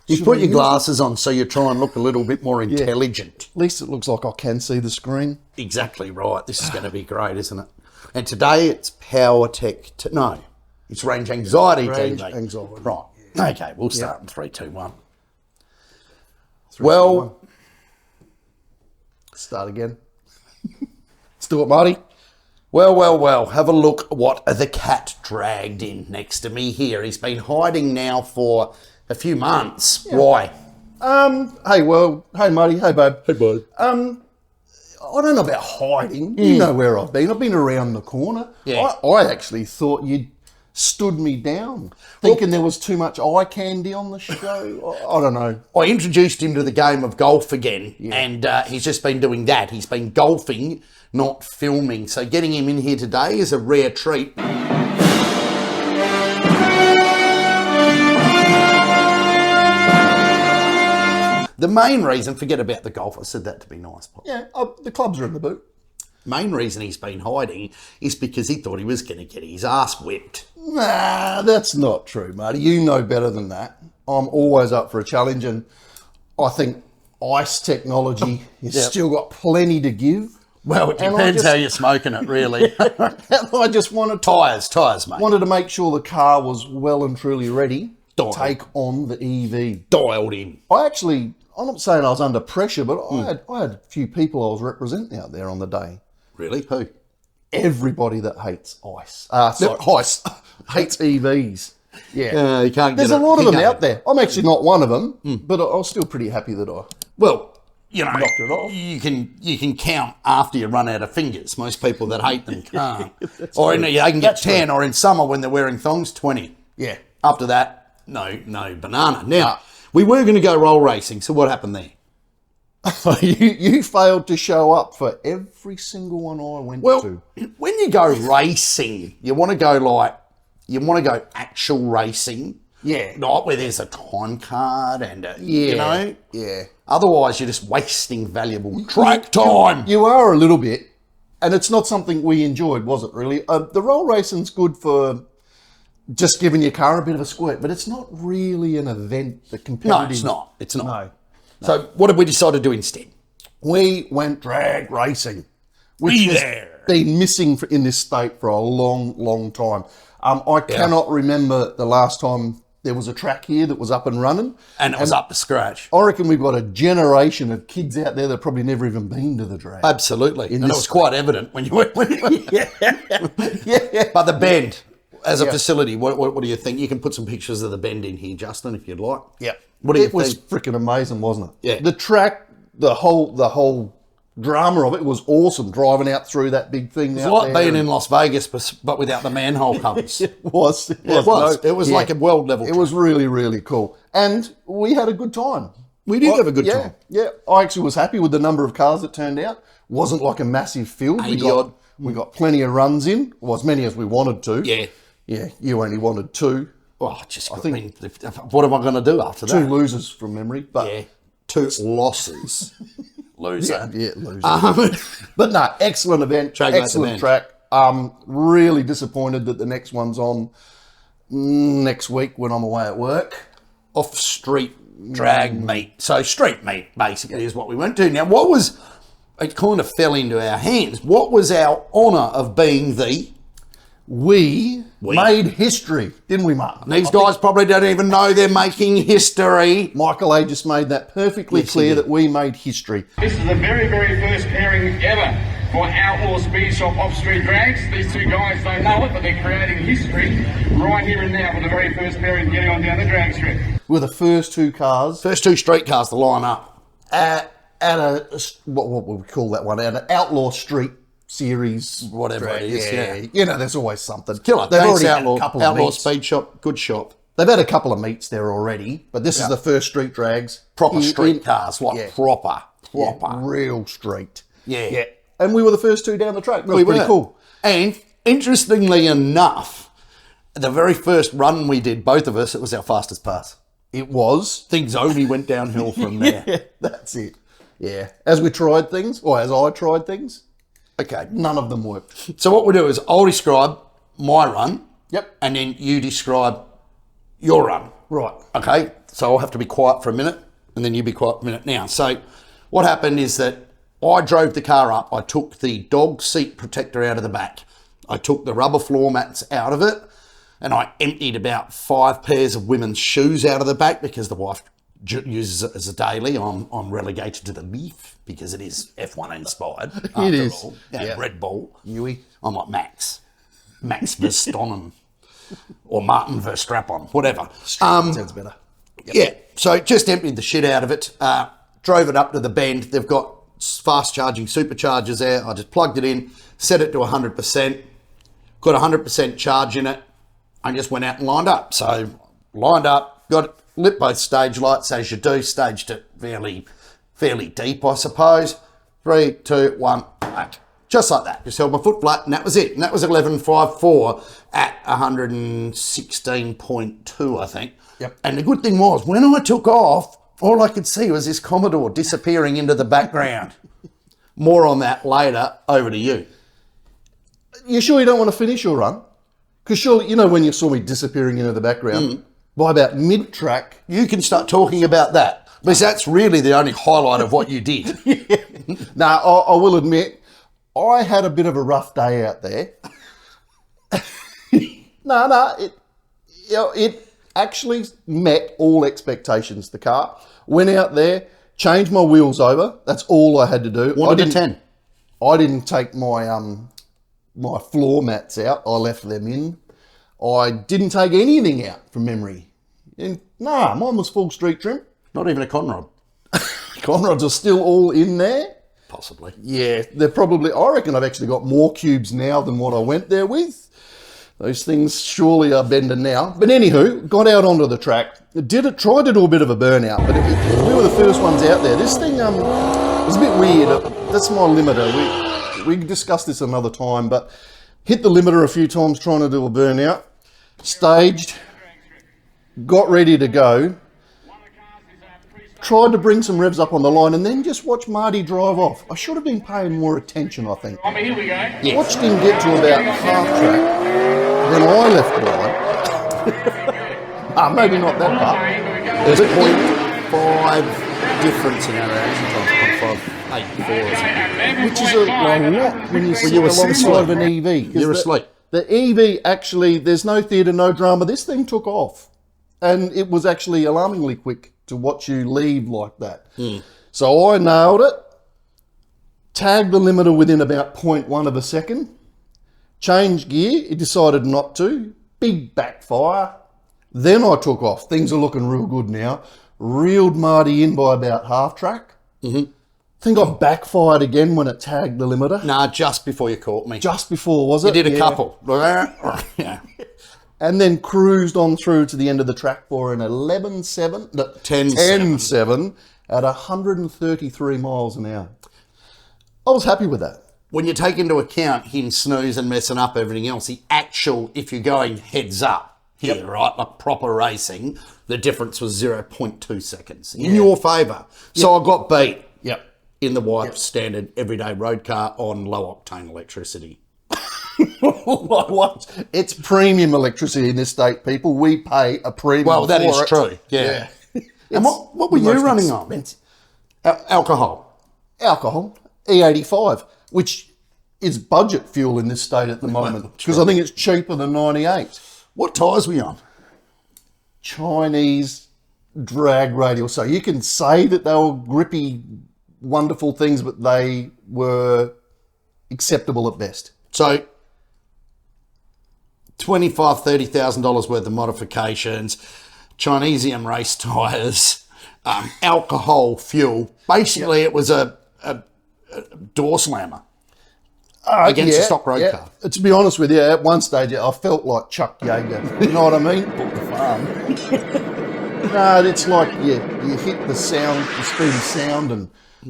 You put your glasses on so you try and look a little bit more intelligent. At least it looks like I can see the screen. Exactly right. This is going to be great, isn't it? And today it's Power Tech. No, it's Range Anxiety. Range TV. Anxiety. Right. Okay, we'll start in 3, 2, 1. 3, 2, 1. Start again. Let's do it, Marty. Well. Have a look what the cat dragged in next to me here. He's been hiding now for a few months. Yeah. Why? Hey, Marty. Hey, babe. Hey, bud. I don't know about hiding. You know where I've been. I've been around the corner. Yeah. I actually thought you'd stood me down, thinking there was too much eye candy on the show. I don't know. I introduced him to the game of golf again, and he's just been doing that. He's been golfing, not filming. So getting him in here today is a rare treat. The main reason, forget about the golf, I said that to be nice, Pop. Yeah, the clubs are in the boot. Main reason he's been hiding is because he thought he was going to get his ass whipped. Nah, that's not true, Marty. You know better than that. I'm always up for a challenge, and I think ice technology has still got plenty to give. Well, it depends how you're smoking it, really. And I just wanted Tyres, mate. Wanted to make sure the car was well and truly ready to take on the EV. Dialed in. I'm not saying I was under pressure, but I had a few people I was representing out there on the day. Really? Who? Everybody that hates ice. Ice. Hates EVs. Yeah. You can't There's a lot of them out there. I'm actually not one of them, but I was still pretty happy that I knocked it off. You can count after you run out of fingers. Most people that hate them can't. Or they can get 10, or in summer when they're wearing thongs, 20. Yeah. After that, no banana. Now, we were going to go roll racing, so what happened there? You failed to show up for every single one I went to. When you go racing, you want to go actual racing. Yeah. Not where there's a time card and Yeah. Otherwise, you're just wasting valuable track time. You are a little bit, and it's not something we enjoyed, was it really? The roll racing's good for just giving your car a bit of a squirt, but it's not really an event. The competitive. No, it's not. No. So what did we decide to do instead? We went drag racing, which has been missing in this state for a long, long time. I cannot remember the last time there was a track here that was up and running. And it was up to scratch. I reckon we've got a generation of kids out there that probably never even been to the drag. Absolutely. And it was quite evident when you went. Yeah. But the Bend, as a facility, what do you think? You can put some pictures of the Bend in here, Justin, if you'd like. Yeah. What do you think? It was freaking amazing, wasn't it? Yeah. The track, the whole drama of it was awesome, driving out through that big thing. It's like being in Las Vegas, but without the manhole covers. It was. It was like a world level. It was really, really cool. And we had a good time. We did have a good time. Yeah. I actually was happy with the number of cars that turned out. Wasn't like a massive field. 80 odd. We got plenty of runs in, or as many as we wanted to. Yeah. Yeah, you only wanted 2. Oh, what am I going to do after that? 2 losers from memory, but 2 losses. Loser. Yeah, loser. But no, excellent event, excellent track. Really disappointed that the next one's on next week when I'm away at work. Off-street drag meet. So street meet, basically, is what we went to. Now, it kind of fell into our hands. What was our honour of being the... We made history, didn't we, Mark? These guys probably don't even know they're making history. Michael A. just made that perfectly clear that we made history. This is the very, very first pairing ever for Outlaw Speed Shop off-street drags. These 2 guys don't know it, but they're creating history right here and now for the very first pairing getting on down the drag strip. We're the first 2 cars. First 2 street cars to line up. At what would we call that one? At an Outlaw Street series, whatever it is, yeah. You know, there's always something. Killer. They've Thanks, already had a couple of Outlaw meets. Speed Shop, good shop. They've had a couple of meets there already, but this is the first street drags. Proper street cars, proper. Real street. Yeah. And we were the first 2 down the track. That was pretty cool. And interestingly enough, the very first run we did, both of us, it was our fastest pass. It was. Things only went downhill from there. Yeah, that's it. Yeah. As we tried things, or as I tried things, okay, none of them worked. So what we'll do is I'll describe my run. Yep. And then you describe your run. Right. Okay, so I'll have to be quiet for a minute, and then you be quiet for a minute now. So what happened is that I drove the car up. I took the dog seat protector out of the back. I took the rubber floor mats out of it, and I emptied about 5 pairs of women's shoes out of the back because the wife uses it as a daily. I'm relegated to the Leaf because it is F1 inspired. It is. Red Bull. Yui. I'm like Max Verstappen, or Martin Verstappen, whatever. Sounds better. Yeah, so just emptied the shit out of it, drove it up to the bend. They've got fast charging superchargers there. I just plugged it in, set it to 100%, got 100% charge in it, and just went out and lined up. So lined up, got it, lit both stage lights as you do, staged it fairly deep, I suppose. 3, 2, 1, back. Just like that. Just held my foot flat, and that was it. And that was 11.54 at 116.2, I think. Yep. And the good thing was, when I took off, all I could see was this Commodore disappearing into the background. More on that later. Over to you. You sure you don't want to finish your run? Because surely, you know, when you saw me disappearing into the background, by about mid-track... You can start talking about that, because that's really the only highlight of what you did. Now, I will admit, I had a bit of a rough day out there. It actually met all expectations, the car. Went out there, changed my wheels over. That's all I had to do. 1 to 10. I didn't take my my floor mats out. I left them in. I didn't take anything out from memory. And mine was full street trim. Not even a conrod. Conrods are still all in there. Possibly. Yeah, they're probably... I reckon I've actually got more cubes now than what I went there with. Those things surely are bending now. But anywho, got out onto the track. Tried to do a bit of a burnout, but we were the first ones out there. This thing was a bit weird. That's my limiter. We discussed this another time, but hit the limiter a few times trying to do a burnout. Staged. Got ready to go. Tried to bring some revs up on the line and then just watch Marty drive off. I should have been paying more attention, I think. Here we go. Yes. Watched him get to about half track, then I left behind. Maybe not that far. There's a 0.5 difference in our reaction times. 0.584 or something. Which is a lot when you sit you were alongside of an EV. 'cause You're asleep. The EV actually, there's no theatre, no drama. This thing took off. And it was actually alarmingly quick to watch you leave like that. So I nailed it. Tagged the limiter within about 0.1 of a second. Changed gear. It decided not to. Big backfire. Then I took off. Things are looking real good now. Reeled Marty in by about half track. Think I backfired again when it tagged the limiter. Nah, just before you caught me. Just before, was it? You did a Yeah. couple. Yeah. And then cruised on through to the end of the track for an 11.7, no, 10.7 at 133 miles an hour. I was happy with that. When you take into account him snooze and messing up everything else, the actual, if you're going heads up here, right, like proper racing, the difference was 0.2 seconds in your favour. So I got beat in the white standard everyday road car on low octane electricity. What? It's premium electricity in this state, people. We pay a premium. Well, that for is it. true. Yeah. And what were you most running on? expensive. Alcohol. Alcohol, E85, which is budget fuel in this state at the moment because I think it's cheaper than 98. What tyres were you on? Chinese drag radial. So you can say that they were grippy, wonderful things, but they were acceptable at best. So $25,000, $30,000 worth of modifications, Chinesium race tyres, alcohol, fuel. Basically, it was a door slammer against a stock road car. To be honest with you, at one stage, I felt like Chuck Yeager. You know what I mean? Bought the farm. No, it's like you hit the sound, the speed of sound, and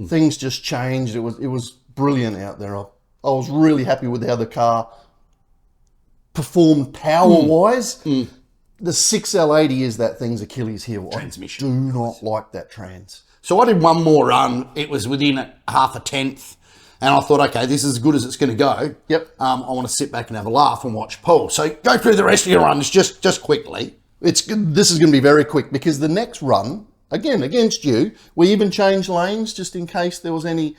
things just changed. It was brilliant out there. I was really happy with how the car performed power-wise. The 6L80 is that thing's Achilles heel. Transmission. I do not like that trans. So I did one more run. It was within half a tenth. And I thought, okay, this is as good as it's going to go. Yep. I want to sit back and have a laugh and watch Paul. So go through the rest of your runs just quickly. This is going to be very quick because the next run, again, against you, we even changed lanes just in case there was any...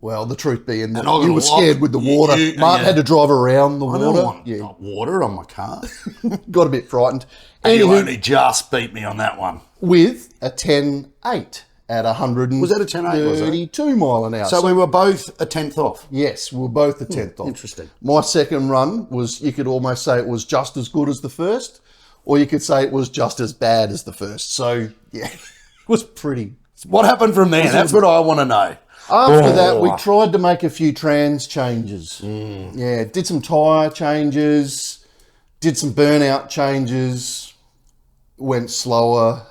Well, the truth being that you were scared with the water. Martin had to drive around the water. I don't want water on my car. Got a bit frightened. And you only just beat me on that one. With a 10.8 at 132 was that a 10.8, mile an hour. So we were both a tenth off. Yes, we were both a tenth off. Interesting. My second run was, you could almost say it was just as good as the first, or you could say it was just as bad as the first. So, yeah, it was pretty... What happened from there? That's what I want to know. After that, we tried to make a few trans changes. Yeah, did some tyre changes, did some burnout changes, went slower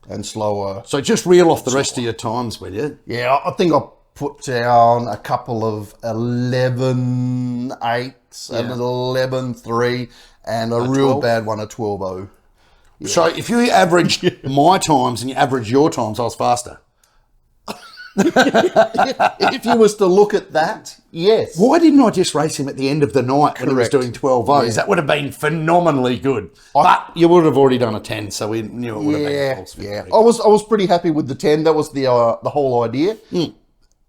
and slower. So just reel off the rest of your times, will you? Yeah, I think I put down a couple of 11.8s and an 11.3 and a real 12? bad one, a 12.0. Yeah. So if you averaged my times and you averaged your times, I was faster. If you was to look at that, yes. Why didn't I just race him at the end of the night when he was doing 12 O's? Yeah. That would have been phenomenally good. But you would have already done a 10, so we knew it would have been a false victory. Yeah, I was pretty happy with the 10. That was the whole idea.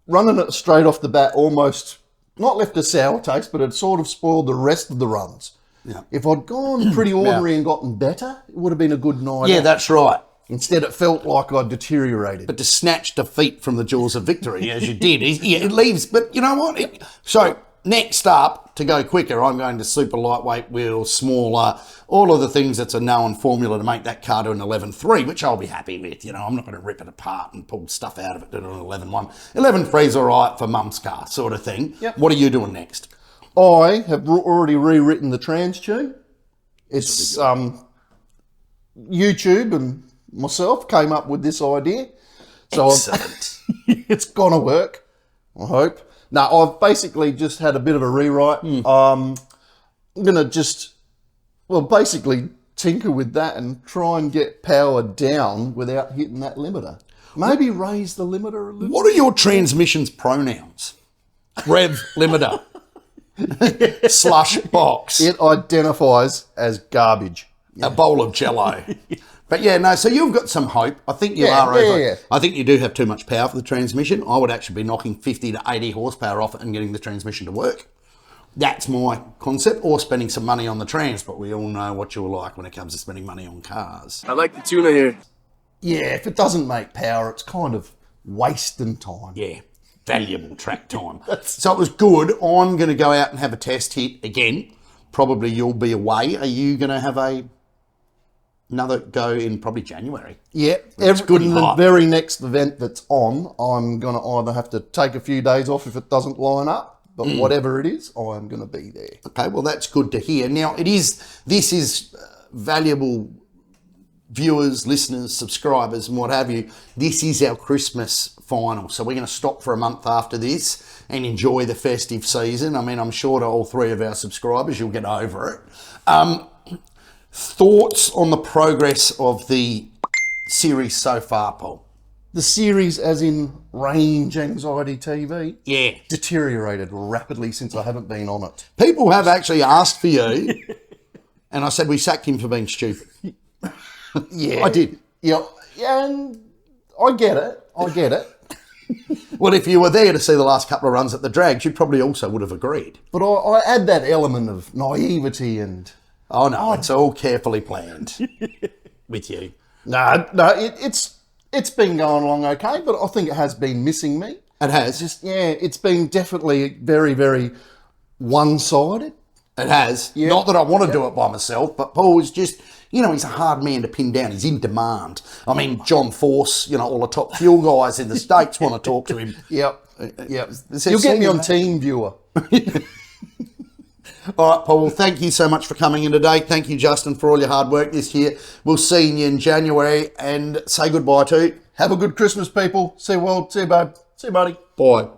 Running it straight off the bat almost not left a sour taste, but it sort of spoiled the rest of the runs. Yeah. If I'd gone pretty ordinary and gotten better, it would have been a good night. Yeah, out. that's right. Instead, it felt like I'd deteriorated. But to snatch defeat from the jaws of victory, as you did, it leaves. But you know what? So next up, to go quicker, I'm going to super lightweight wheels, smaller, all of the things that's a known formula to make that car to an 11.3, which I'll be happy with. You know, I'm not going to rip it apart and pull stuff out of it to an 11.1. 11.3's all right for mum's car, sort of thing. Yep. What are you doing next? I have already rewritten the trans tune. It's YouTube and myself came up with this idea. So Excellent. it's going to work, I hope. Now, I've basically just had a bit of a rewrite. I'm going to just, basically tinker with that and try and get power down without hitting that limiter. Maybe raise the limiter a little. What are your transmission's pronouns? Rev limiter. Slush box. It identifies as garbage. A bowl of jello. But yeah, no, so you've got some hope. I think you are over. Yeah. I think you do have too much power for the transmission. I would actually be knocking 50 to 80 horsepower off it and getting the transmission to work. That's my concept, or spending some money on the trans, but we all know what you're like when it comes to spending money on cars. I like the tuna here. Yeah, if it doesn't make power, it's kind of wasting time. Yeah, valuable track time. So it was good. I'm going to go out and have a test hit again. Probably you'll be away. Are you going to have another go in probably January? Yeah, good and the hot. very next event that's on, I'm going to either have to take a few days off if it doesn't line up, but whatever it is, I'm going to be there. Okay, well, that's good to hear. Now, this is valuable viewers, listeners, subscribers, and what have you. This is our Christmas final. So we're going to stop for a month after this and enjoy the festive season. I mean, I'm sure to all three of our subscribers, you'll get over it. Thoughts on the progress of the series so far, Paul? The series, as in Range Anxiety TV, Yeah. deteriorated rapidly since I haven't been on it. People have actually asked for you, and I said we sacked him for being stupid. Yeah, I did. Yeah, and I get it. Well, if you were there to see the last couple of runs at the drags, you probably also would have agreed. But I add that element of naivety and... Oh, no, it's all carefully planned with you. No, it's been going along okay, but I think it has been missing me. It has. It's been definitely very, very one-sided. It has. Yeah. Not that I want to do it by myself, but Paul is just, he's a hard man to pin down. He's in demand. I mean, John Force, all the top fuel guys in the States want to talk to him. Yep. You'll get me on Team Viewer. All right, Paul, thank you so much for coming in today. Thank you, Justin, for all your hard work this year. We'll see you in January, and say goodbye to you. Have a good Christmas, people. See you, world. See you, babe. See you, buddy. Bye.